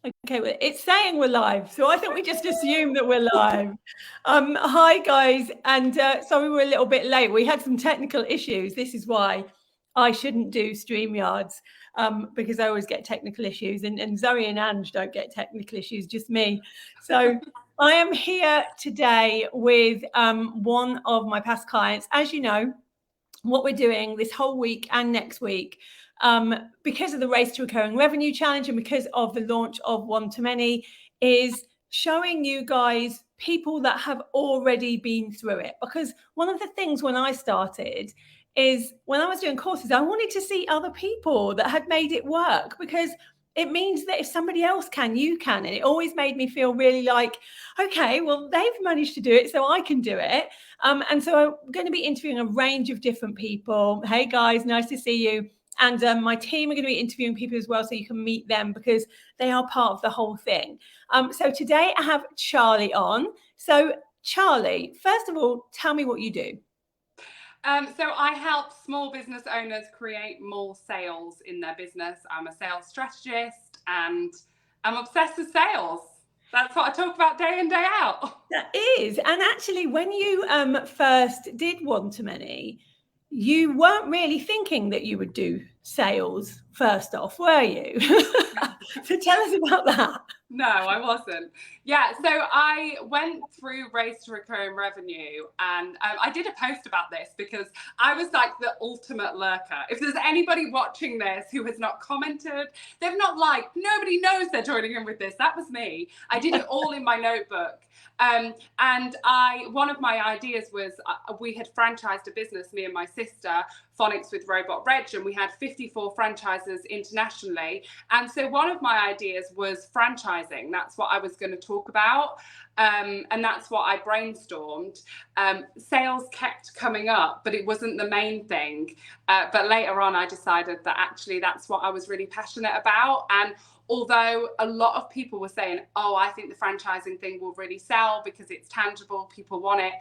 Okay, well, it's saying we're live, so I think we just assume that we're live. Hi, guys, and sorry we're a little bit late. We had some technical issues. This is why I shouldn't do StreamYards, because I always get technical issues, and Zoe and Ange don't get technical issues, just me. So I am here today with one of my past clients. As you know, what we're doing this whole week and next week, because of the Race to Recurring Revenue Challenge and because of the launch of One to Many, is showing you guys people that have already been through it. Because one of the things when I started is when I was doing courses, I wanted to see other people that had made it work, because it means that if somebody else can, you can. And it always made me feel really like, okay, well, they've managed to do it, so I can do it. And so I'm going to be interviewing a range of different people. Hey, guys, nice to see you. And my team are going to be interviewing people as well, so you can meet them because they are part of the whole thing. So today I have Charlie on. So Charlie, first of all, tell me what you do. So I help small business owners create more sales in their business. I'm a sales strategist and I'm obsessed with sales. That's what I talk about day in, day out. That is. And actually, when you first did One to Many, you weren't really thinking that you would do sales first off, were you? So tell us about that. No, I wasn't. Yeah, so I went through Race to Recurring Revenue and I did a post about this because I was like the ultimate lurker. If there's anybody watching this who has not commented, they've not liked, nobody knows they're joining in with this. That was me. I did it all in my notebook. And one of my ideas was we had franchised a business, me and my sister, Phonics with Robot Reg, and we had 54 franchises internationally. And so one of my ideas was franchising. That's what I was going to talk about. And that's what I brainstormed. Sales kept coming up, but it wasn't the main thing. But later on, I decided that actually that's what I was really passionate about. And although a lot of people were saying, oh, I think the franchising thing will really sell because it's tangible, people want it.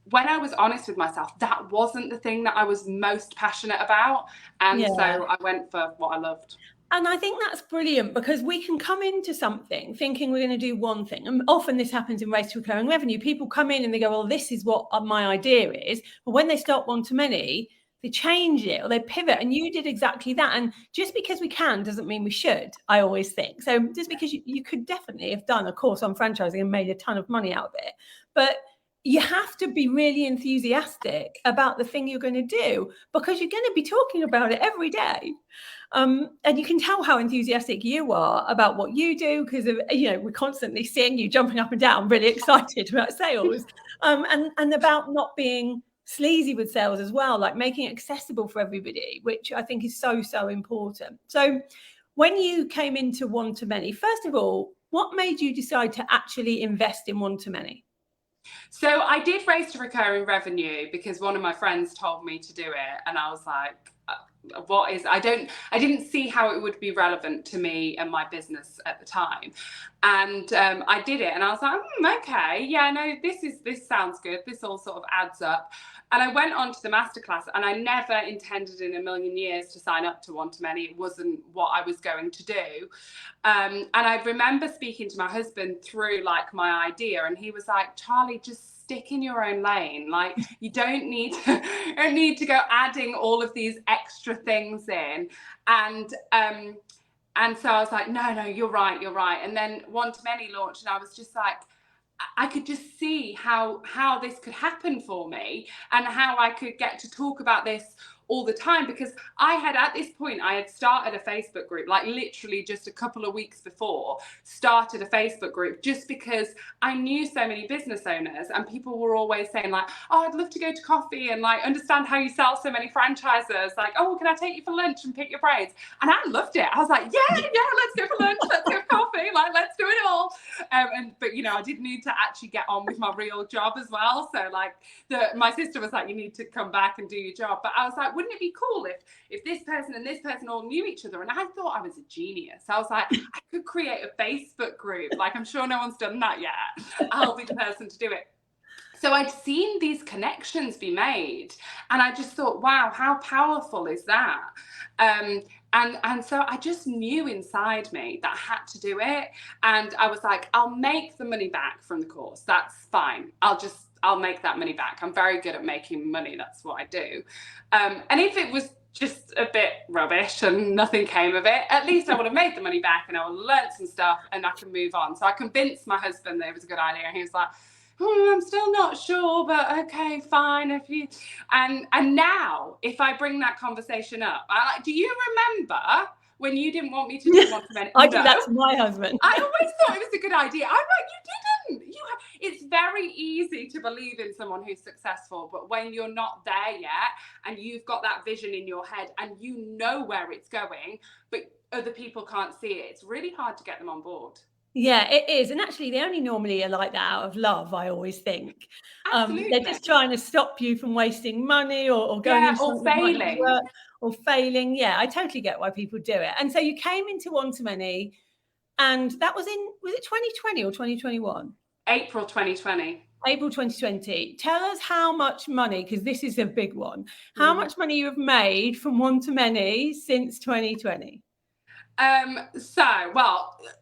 When I was honest with myself, that wasn't the thing that I was most passionate about. And so I went for what I loved. And I think that's brilliant, because we can come into something thinking we're going to do one thing. And often this happens in Race to Recurring Revenue. People come in and they go, well, this is what my idea is. But when they start One to Many, they change it or they pivot. And you did exactly that. And just because we can doesn't mean we should, I always think. So just because you could definitely have done a course on franchising and made a ton of money out of it. But you have to be really enthusiastic about the thing you're going to do, because you're going to be talking about it every day. And you can tell how enthusiastic you are about what you do, because we're constantly seeing you jumping up and down, really excited about sales, and about not being sleazy with sales as well, like making it accessible for everybody, which I think is so, so important. So when you came into One to Many, first of all, what made you decide to actually invest in One to Many? So I did Race to Recurring Revenue because one of my friends told me to do it, and I was like, I didn't see how it would be relevant to me and my business at the time. And I did it and I was like, okay, yeah, no, this sounds good. This all sort of adds up. And I went on to the masterclass, and I never intended in a million years to sign up to One to Many. It wasn't what I was going to do. And I remember speaking to my husband through like my idea, and he was like, Charlie, just stick in your own lane. Like, you don't need to go adding all of these extra things in. And so I was like, no, you're right. And then One to Many launched, and I was just like, I could just see how this could happen for me and how I could get to talk about this all the time, because I had started a Facebook group, like literally just a couple of weeks before, started a Facebook group just because I knew so many business owners, and people were always saying like, oh, I'd love to go to coffee and like understand how you sell so many franchises. Like, oh, can I take you for lunch and pick your brains? And I loved it. I was like, yeah, let's go for lunch, let's go for coffee, like let's do it all. But I did need to actually get on with my real job as well. So like my sister was like, you need to come back and do your job. But I was like, wouldn't it be cool if this person and this person all knew each other? And I thought I was a genius. I was like, I could create a Facebook group. Like, I'm sure no one's done that yet. I'll be the person to do it. So I'd seen these connections be made, and I just thought, wow, how powerful is that? And so I just knew inside me that I had to do it. And I was like, I'll make the money back from the course. That's fine. I'll make that money back. I'm very good at making money. That's what I do. And if it was just a bit rubbish and nothing came of it, at least I would have made the money back and I would have learned some stuff and I can move on. So I convinced my husband that it was a good idea. And he was like, I'm still not sure, but okay, fine. If you and now, if I bring that conversation up, I like, do you remember when you didn't want me to do one-to-many? I did that to my husband. I always thought it was a good idea. I'm like, you didn't. It's very easy to believe in someone who's successful, but when you're not there yet and you've got that vision in your head and you know where it's going, but other people can't see it, it's really hard to get them on board. Yeah, it is. And actually, they only normally are like that out of love, I always think. Absolutely. They're just trying to stop you from wasting money or going into or failing. Or failing. Yeah, I totally get why people do it. And so you came into One-to-Many, and that was it 2020 or 2021? April 2020. April 2020. Tell us how much money, because this is a big one, how much money you have made from One-to-Many since 2020?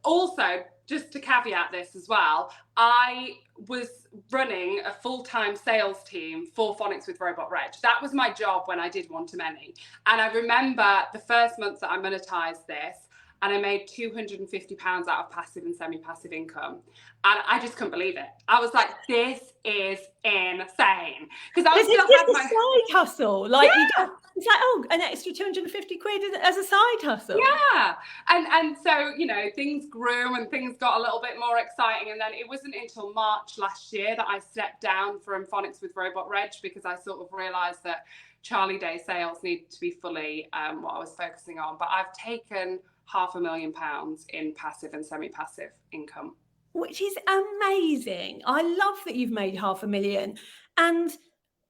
Also, just to caveat this as well, I was running a full-time sales team for Phonics with Robot Reg. That was my job when I did One-to-Many. And I remember the first month that I monetized this, and I made £250 out of passive and semi-passive income. And I just couldn't believe it. I was like, this is insane. Because I was still having a side hustle. Like, yeah. It's like, oh, an extra 250 quid as a side hustle. Yeah. And so, things grew and things got a little bit more exciting. And then it wasn't until March last year that I stepped down from Phonics with Robot Reg, because I sort of realized that Charlie Day sales needed to be fully what I was focusing on. But I've taken £500,000 in passive and semi-passive income. Which is amazing. I love that you've made £500,000. And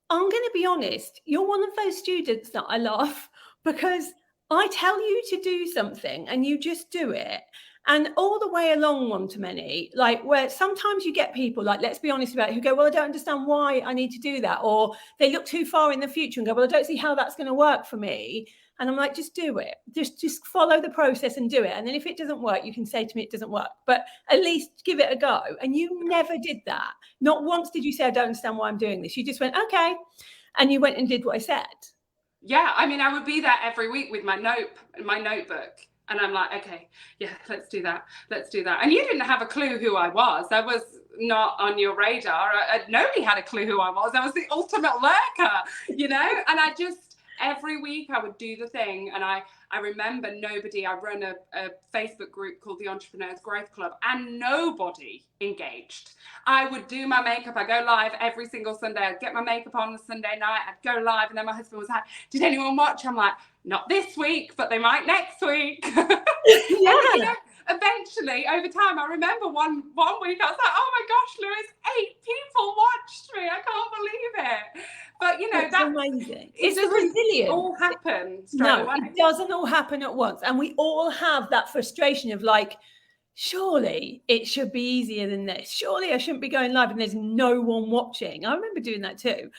I'm going to be honest, you're one of those students that I love, because I tell you to do something and you just do it. And all the way along One-to-Many, like, where sometimes you get people, like, let's be honest about it, who go, well, I don't understand why I need to do that. Or they look too far in the future and go, well, I don't see how that's going to work for me. And I'm like, just do it. Just follow the process and do it. And then if it doesn't work, you can say to me, it doesn't work, but at least give it a go. And you never did that. Not once did you say, I don't understand why I'm doing this. You just went, okay. And you went and did what I said. Yeah. I mean, I would be there every week with my notebook. And I'm like, okay, yeah, let's do that. Let's do that. And you didn't have a clue who I was. I was not on your radar. Nobody had a clue who I was. I was the ultimate lurker, and I just, every week I would do the thing. And I remember I run a Facebook group called the Entrepreneurs Growth Club, and nobody engaged. I would do my makeup. I go live every single Sunday. I'd get my makeup on the Sunday night. I'd go live. And then my husband was like, did anyone watch? I'm like, not this week, but they might next week. Yeah. Eventually, over time, I remember one week I was like, oh my gosh, Louise, 8 people watched me. I can't believe it. But that's amazing. It's the resilience. All happen straight away. It doesn't all happen at once. And we all have that frustration of like, surely it should be easier than this. Surely I shouldn't be going live and there's no one watching. I remember doing that too.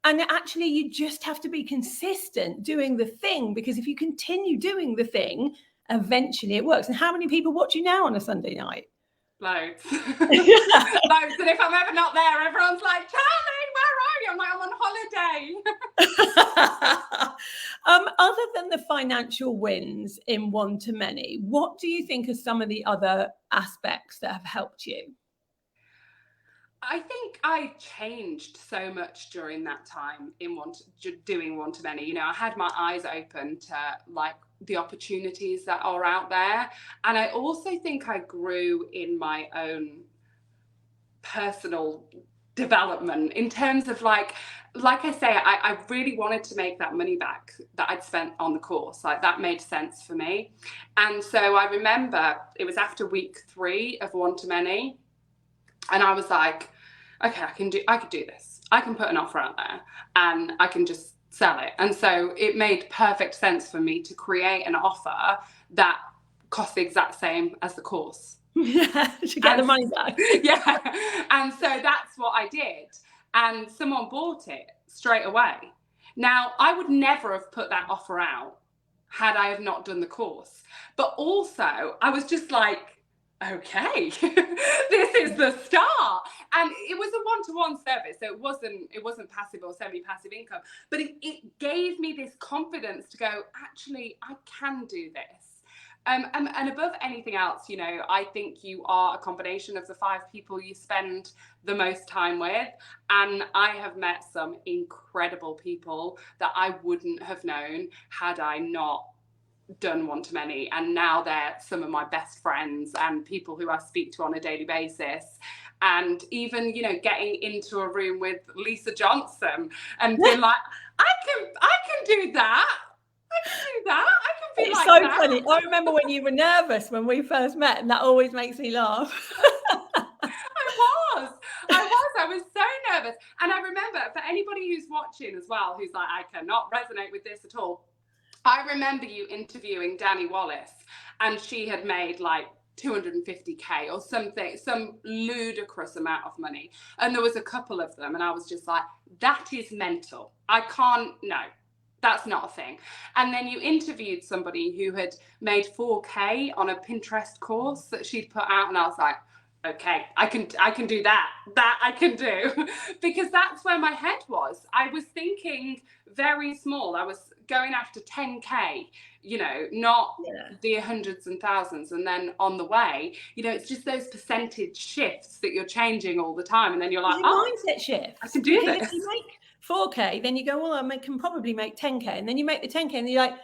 And actually, you just have to be consistent doing the thing, because if you continue doing the thing, eventually it works. And how many people watch you now on a Sunday night? Loads. Loads. And if I'm ever not there, everyone's like, Charlie, where are you? I'm like, I'm on holiday. Other than the financial wins in One-to-Many, what do you think are some of the other aspects that have helped you? I think I changed so much during that time in doing One-to-Many. I had my eyes open to like the opportunities that are out there. And I also think I grew in my own personal development in terms of like I say, I really wanted to make that money back that I'd spent on the course. Like, that made sense for me. And so I remember it was after week 3 of One-to-Many. And I was like, okay, I could do this. I can put an offer out there and I can just sell it. And so it made perfect sense for me to create an offer that cost the exact same as the course. Yeah, to get the money back. Yeah. And so that's what I did. And someone bought it straight away. Now, I would never have put that offer out had I have not done the course. But also, I was just like, okay, this is the start. And it was a one-to-one service, so it wasn't passive or semi-passive income, but it gave me this confidence to go, actually, I can do this. And above anything else, you know, I think you are a combination of the 5 people you spend the most time with. And I have met some incredible people that I wouldn't have known had I not done one-to-many. And now they're some of my best friends and people who I speak to on a daily basis. And even, you know, getting into a room with Lisa Johnson and being like, I can do that. I can do that. I can be It's like so that. funny. I remember when you were nervous when we first met, and that always makes me laugh. I was so nervous. And I remember, for anybody who's watching as well, who's like, I cannot resonate with this at all, I remember you interviewing Danny Wallace, and she had made like 250k or something, some ludicrous amount of money. And there was a couple of them, and I was just like, that is mental. I can't, no, that's not a thing. And then you interviewed somebody who had made 4k on a Pinterest course that she'd put out, and I was like, okay, I can do that. That I can do. Because that's where my head was. I was thinking very small. I was going after 10k, you know, not the hundreds and thousands. And then on the way, you know, it's just those percentage shifts that you're changing all the time. And then you're like, oh, mindset shift. I can do this. If you make 4k, then you go, well, I can probably make 10k. And then you make the 10k and you're like,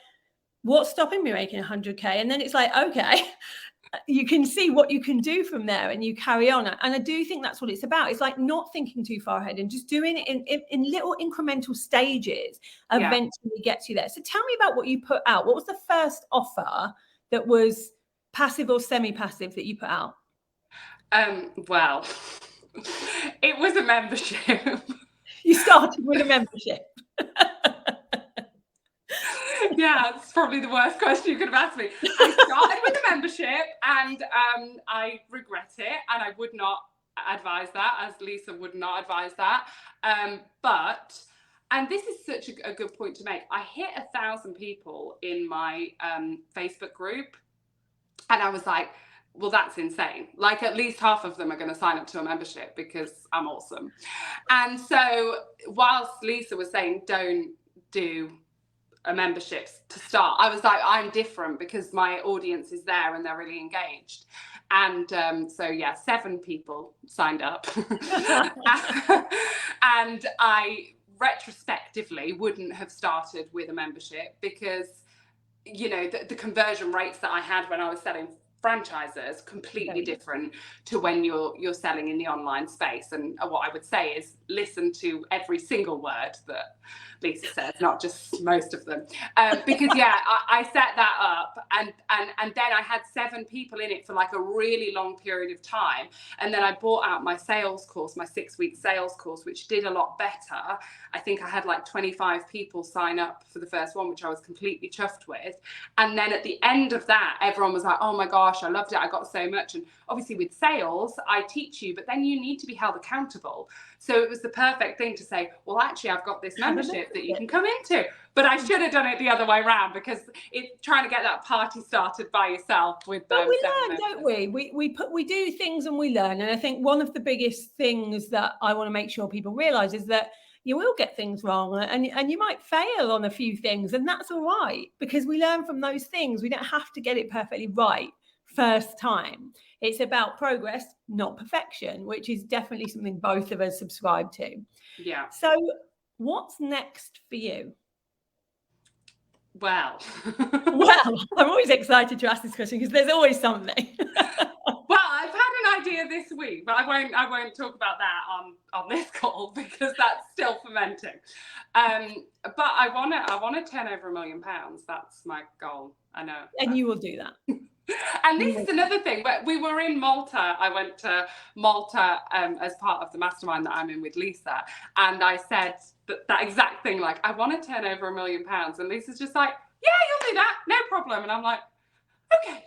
what's stopping me making 100k? And then it's like, okay, you can see what you can do from there, and you carry on. And I do think that's what it's about. It's like not thinking too far ahead and just doing it in little incremental stages eventually gets you there. So tell me about what you put out. What was the first offer that was passive or semi-passive that you put out? Well, it was a membership. You started with a membership. Yeah, it's probably the worst question you could have asked me. I started with a membership, and I regret it, and I would not advise that, as Lisa would not advise that. But, and this is such a good point to make, I hit 1,000 people in my Facebook group, and I was like, well, that's insane. Like, at least half of them are going to sign up to a membership because I'm awesome. And so whilst Lisa was saying, don't do a membership to start, I was like, I'm different because my audience is there and they're really engaged. And so yeah, 7 people signed up. And I retrospectively wouldn't have started with a membership because, you know, the conversion rates that I had when I was selling franchises completely different to when you're selling in the online space. And what I would say is listen to every single word that Lisa says, not just most of them, because yeah, I set that up, and then I had 7 people in it for like a really long period of time, and then I bought out my sales course, my 6-week sales course, which did a lot better. I think I had like 25 people sign up for the first one, which I was completely chuffed with. And then at the end of that, everyone was like, oh my gosh, I loved it, I got so much. And obviously with sales, I teach you, but then you need to be held accountable. So it was the perfect thing to say, well, actually, I've got this membership that you can come into. But I should have done it the other way around, because it's trying to get that party started by yourself with them. But we learn, don't we? We do things and we learn. And I think one of the biggest things that I want to make sure people realize is that you will get things wrong, and you might fail on a few things, and that's all right, because we learn from those things. We don't have to get it perfectly right first time. It's about progress, not perfection, which is definitely something both of us subscribe to. Yeah. So what's next for you? Well, I'm always excited to ask this question because there's always something. Well, I've had an idea this week, but I won't talk about that on this call because that's still fermenting. But I want to turn over £1 million. That's my goal. I know. And you will do that. And this is another thing. We were in Malta. I went to Malta as part of the mastermind that I'm in with Lisa, and I said that exact thing. Like, I want to turn over £1 million, and Lisa's just like, "Yeah, you'll do that, no problem." And I'm like, "Okay,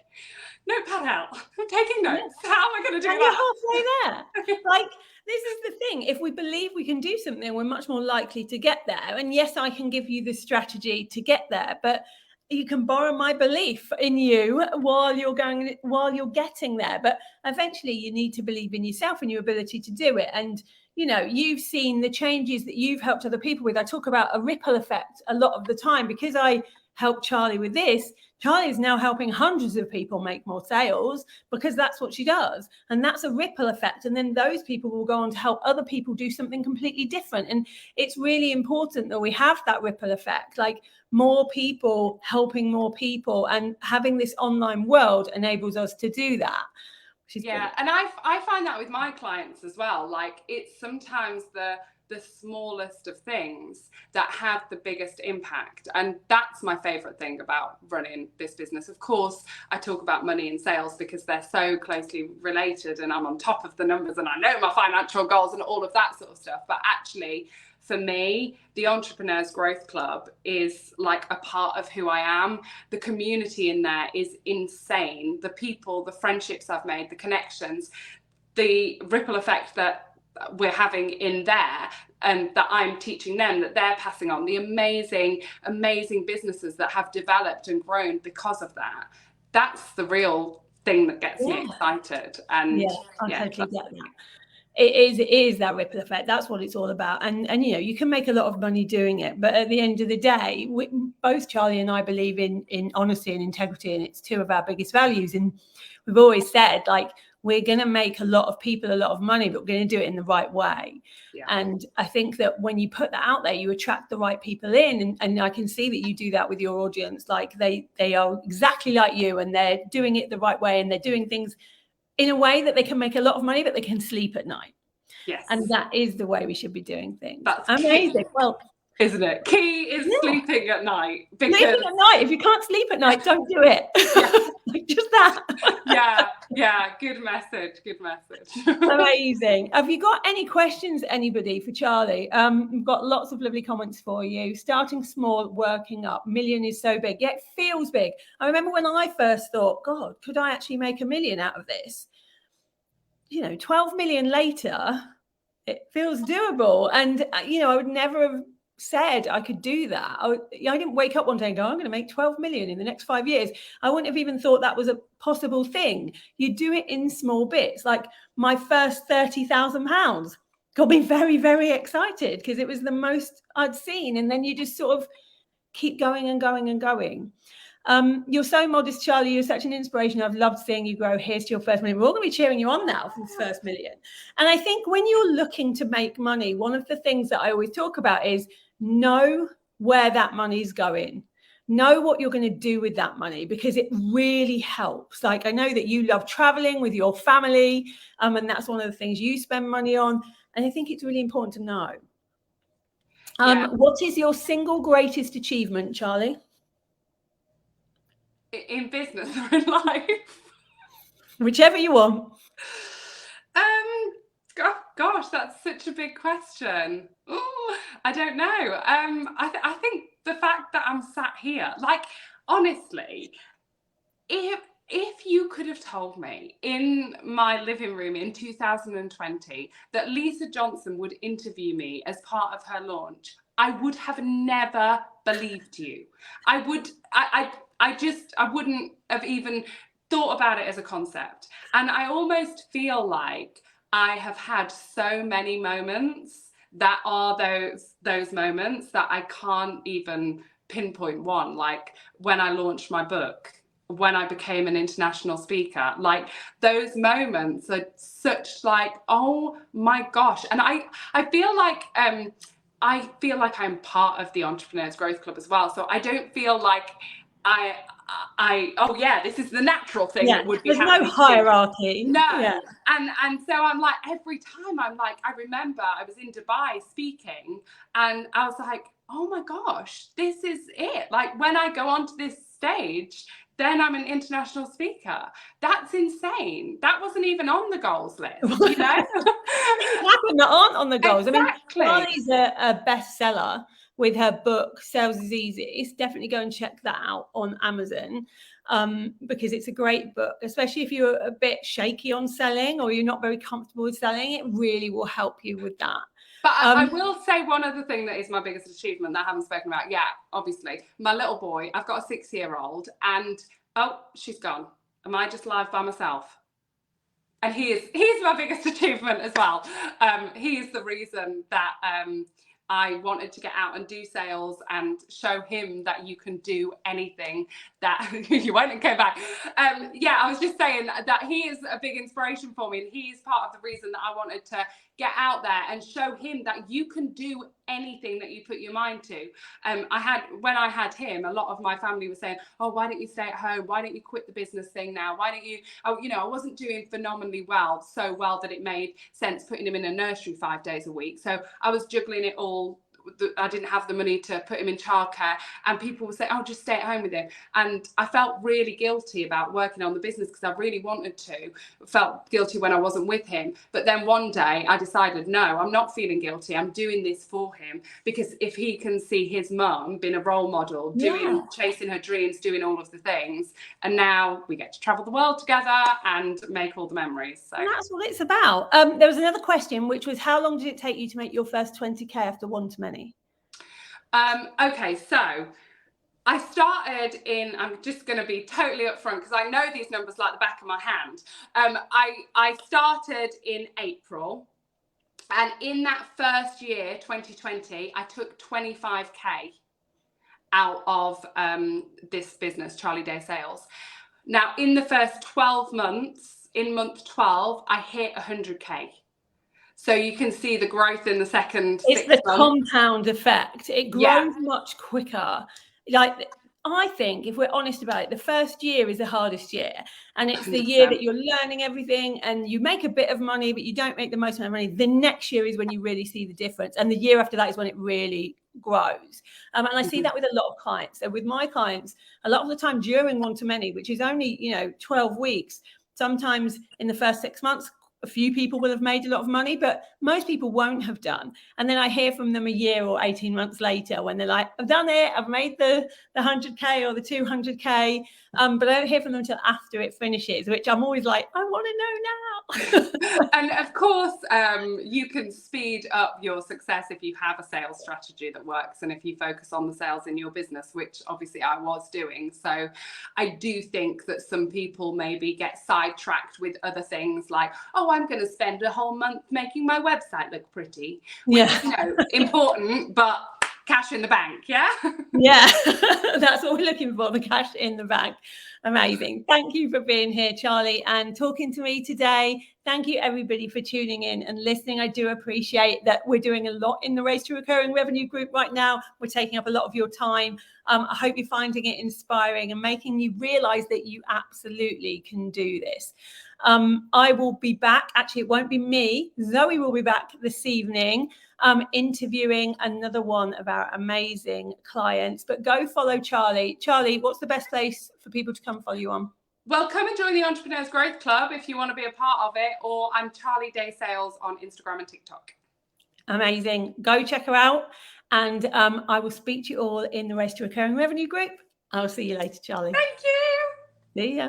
notepad out. I'm taking notes. How am I going to do and that?" You're halfway there. Like, this is the thing. If we believe we can do something, we're much more likely to get there. And yes, I can give you the strategy to get there, but you can borrow my belief in you while you're getting there. But eventually you need to believe in yourself and your ability to do it. And, you know, you've seen the changes that you've helped other people with. I talk about a ripple effect a lot of the time, because I helped Charlie with this. Charlie is now helping hundreds of people make more sales, because that's what she does. And that's a ripple effect. And then those people will go on to help other people do something completely different. And it's really important that we have that ripple effect, like more people helping more people, and having this online world enables us to do that. Yeah, and I find that with my clients as well. Like, it's sometimes the smallest of things that have the biggest impact. And that's my favorite thing about running this business. Of course, I talk about money and sales because they're so closely related, and I'm on top of the numbers and I know my financial goals and all of that sort of stuff. But actually, for me, the Entrepreneurs Growth Club is like a part of who I am. The community in there is insane. The people, the friendships I've made, the connections, the ripple effect that we're having in there, and that I'm teaching them, that they're passing on, the amazing businesses that have developed and grown because of that. That's the real thing that gets me excited. And I totally get that. It is that ripple effect. That's what it's all about. And you know, you can make a lot of money doing it, but at the end of the day, both Charlie and I believe in honesty and integrity, and it's two of our biggest values. And we've always said, like, we're going to make a lot of people a lot of money, but we're going to do it in the right way. Yeah. And I think that when you put that out there, you attract the right people in. And I can see that you do that with your audience. Like, they are exactly like you, and they're doing it the right way, and they're doing things in a way that they can make a lot of money, but they can sleep at night. Yes. And that is the way we should be doing things. That's amazing. Key, well, isn't it? Key is sleeping at night. Because sleeping at night. If you can't sleep at night, don't do it. Just that. Yeah. Good message. Amazing. Have you got any questions, anybody, for Charlie? We've got lots of lovely comments for you. Starting small, working up. Million is so big. Yeah, it feels big. I remember when I first thought, God, could I actually make $1 million out of this? You know, 12 million later, it feels doable. And, you know, I would never have said I could do that. I didn't wake up one day and go, I'm going to make 12 million in the next 5 years. I wouldn't have even thought that was a possible thing. You do it in small bits. Like, my first £30,000 got me very, very excited, because it was the most I'd seen. And then you just sort of keep going and going and going. You're so modest, Charlie. You're such an inspiration. I've loved seeing you grow. Here's to your first million. We're all going to be cheering you on now for this first million. And I think when you're looking to make money, one of the things that I always talk about is know where that money is going. Know what you're going to do with that money, because it really helps. Like, I know that you love traveling with your family, and that's one of the things you spend money on. And I think it's really important to know. What is your single greatest achievement, Charlie? In business or in life? Whichever you want. Gosh, that's such a big question. Ooh, I don't know. I think the fact that I'm sat here, like, honestly, if you could have told me in my living room in 2020 that Lisa Johnson would interview me as part of her launch, I would have never believed you. I wouldn't have even thought about it as a concept. And I almost feel like I have had so many moments that are those moments that I can't even pinpoint one. Like, when I launched my book, when I became an international speaker, like, those moments are such, like, oh my gosh. And I feel like I'm part of the Entrepreneurs Growth Club as well. So I don't feel like this is the natural thing that would be happening. There's no hierarchy. No. Yeah. And so I'm like, every time I'm like, I remember I was in Dubai speaking, and I was like, oh my gosh, this is it. Like, when I go onto this stage, then I'm an international speaker. That's insane. That wasn't even on the goals list, you know? That aren't on the goals. Exactly. I mean, Charlie's a bestseller with her book, Sales is Easy. Definitely go and check that out on Amazon, because it's a great book, especially if you're a bit shaky on selling or you're not very comfortable with selling. It really will help you with that. But I will say one other thing that is my biggest achievement that I haven't spoken about yet. Obviously, my little boy, I've got a 6-year-old, and oh, she's gone. Am I just live by myself? And he's my biggest achievement as well. He is the reason that I wanted to get out and do sales and show him that you can do anything that you won't go back. Yeah, I was just saying that he is a big inspiration for me, and he's part of the reason that I wanted to get out there and show him that you can do anything that you put your mind to. When I had him, a lot of my family was saying, oh, why don't you stay at home? Why don't you quit the business thing now? Why don't you, I wasn't doing phenomenally well, so well that it made sense putting him in a nursery 5 days a week. So I was juggling it all. I didn't have the money to put him in childcare, and people would say, oh, just stay at home with him. And I felt really guilty about working on the business because I really wanted to. Felt guilty when I wasn't with him. But then one day I decided, no, I'm not feeling guilty. I'm doing this for him, because if he can see his mum being a role model, chasing her dreams, doing all of the things, and now we get to travel the world together and make all the memories. So and that's what it's about. There was another question, which was, how long did it take you to make your first 20K after one-to-many? Okay, so I started in, I'm just going to be totally upfront because I know these numbers like the back of my hand. I started in April, and in that first year, 2020, I took 25K out of this business, Charlie Day Sales. Now, in the first 12 months, in month 12, I hit 100K. So you can see the growth in the second 6 months. It's the compound effect. It grows much quicker. Like, I think, if we're honest about it, the first year is the hardest year. And it's the 100%. year that you're learning everything and you make a bit of money, but you don't make the most amount of money. The next year is when you really see the difference. And the year after that is when it really grows. And I see that with a lot of clients. So with my clients, a lot of the time during one-to-many, which is only, 12 weeks, sometimes in the first 6 months, a few people will have made a lot of money, but most people won't have done. And then I hear from them a year or 18 months later when they're like, I've done it, I've made the 100K or the 200K, but I don't hear from them until after it finishes, which I'm always like, I want to know now. And of course, you can speed up your success if you have a sales strategy that works and if you focus on the sales in your business, which obviously I was doing. So I do think that some people maybe get sidetracked with other things like, oh, I'm going to spend a whole month making my website look pretty. Which, important, but cash in the bank, yeah? Yeah, that's what we're looking for, the cash in the bank. Amazing. Thank you for being here, Charlie, and talking to me today. Thank you, everybody, for tuning in and listening. I do appreciate that we're doing a lot in the Race to Recurring Revenue group right now. We're taking up a lot of your time. I hope you're finding it inspiring and making you realize that you absolutely can do this. I will be back. Actually, it won't be me. Zoe will be back this evening, interviewing another one of our amazing clients. But go follow Charlie. Charlie, what's the best place for people to come follow you on? Well, come and join the Entrepreneurs Growth Club if you want to be a part of it, or I'm Charlie Day Sales on Instagram and TikTok. Amazing. Go check her out. And I will speak to you all in the Race to Recurring Revenue group. I'll see you later, Charlie. Thank you. See ya.